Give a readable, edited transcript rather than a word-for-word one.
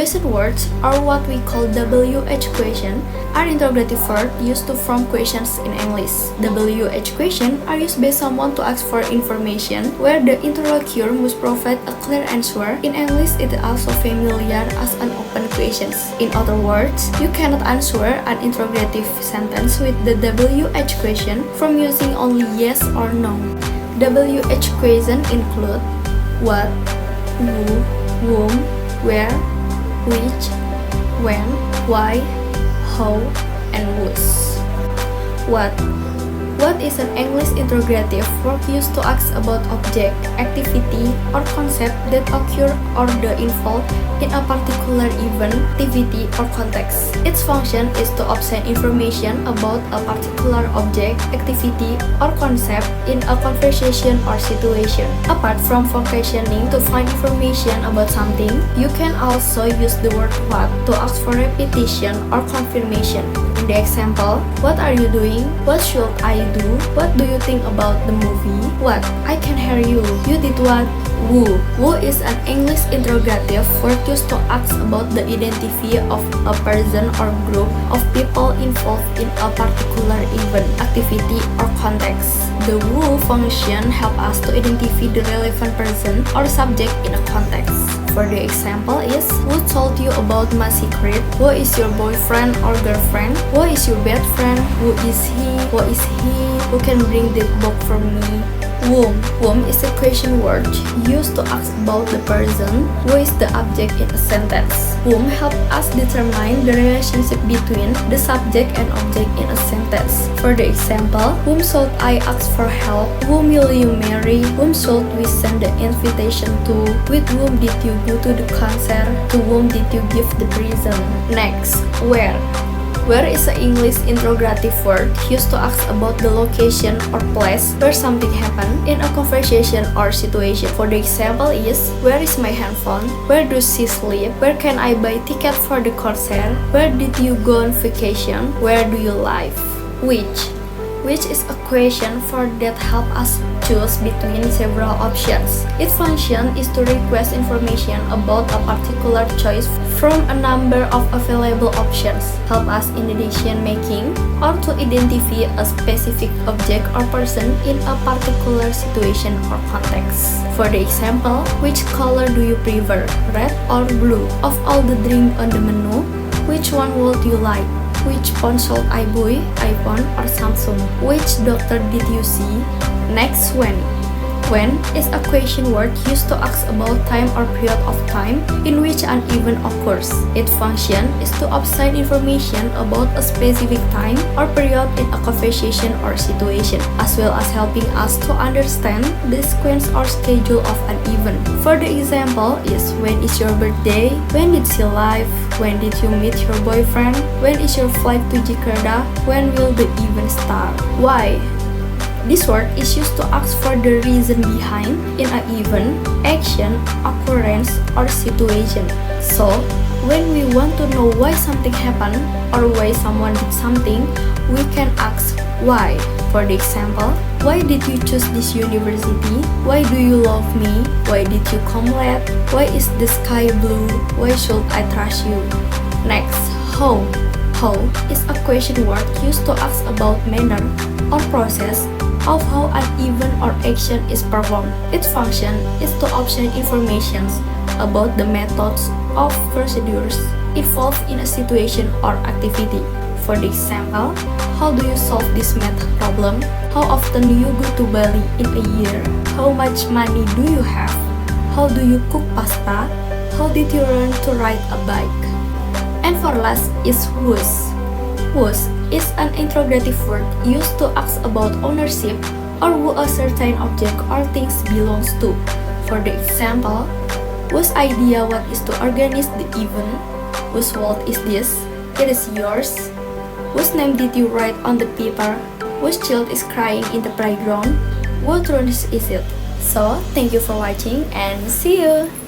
Question words, or what we call WH question, are interrogative words used to form questions in English. WH question are used by someone to ask for information, where the interlocutor must provide a clear answer. In English, it is also familiar as an open question. In other words, you cannot answer an interrogative sentence with the WH question from using only yes or no. WH questions include what, who, whom, where, which, when, why, how, and whose. What is an English interrogative word used to ask about object, activity, or concept that occur or the involved in a particular event, activity, or context. Its function is to obtain information about a particular object, activity, or concept in a conversation or situation. Apart from questioning to find information about something, you can also use the word what to ask for repetition or confirmation. In the example, what are you doing? What should I do? What do you think about the movie? What? I can hear you. You did what? Who? Who is an English interrogative word used to ask about the identity of a person or group of people involved in a particular event, activity, or context. The who function helps us to identify the relevant person or subject in a context. For the example is, who told you about my secret? Who is your boyfriend or girlfriend? Who is your best friend? Who is he? Who is he? Who can bring the book for me? Whom. Whom is a question word used to ask about the person who is the object in a sentence. Whom help us determine the relationship between the subject and object in a sentence. For the example, whom should I ask for help? Whom will you marry? Whom should we send the invitation to? With whom did you go to the concert? To whom did you give the present? Next, where. Where is an English interrogative word used to ask about the location or place where something happened in a conversation or situation. For the example is, where is my handphone? Where does she sleep? Where can I buy ticket for the concert? Where did you go on vacation? Where do you live? Which is a question for that help us choose between several options. Its function is to request information about a particular choice from a number of available options, help us in decision making, or to identify a specific object or person in a particular situation or context. For the example, which color do you prefer, red or blue? Of all the drinks on the menu, which one would you like? Which phone should I buy, iPhone or Samsung? Which doctor did you see? Next, when. When is a question word used to ask about time or period of time in which an event occurs. Its function is to obtain information about a specific time or period in a conversation or situation, as well as helping us to understand the sequence or schedule of an event. For the example is, when is your birthday? When did she live? When did you meet your boyfriend? When is your flight to Jakarta? When will the event start? Why? This word is used to ask for the reason behind in an event, action, occurrence, or situation. So, when we want to know why something happened or why someone did something, we can ask why. For the example, why did you choose this university? Why do you love me? Why did you come late? Why is the sky blue? Why should I trust you? Next, how. How is a question word used to ask about manner or process of how an event or action is performed. Its function is to obtain information about the methods of procedures involved in a situation or activity. For the example, how do you solve this math problem? How often do you go to Bali in a year? How much money do you have? How do you cook pasta? How did you learn to ride a bike? And for last is whose. Whose is an interrogative word used to ask about ownership or who a certain object or things belongs to. For the example, whose idea what is to organize the event? Whose fault is this? It is yours. Whose name did you write on the paper? Whose child is crying in the playground? What room is it? So, thank you for watching and see you!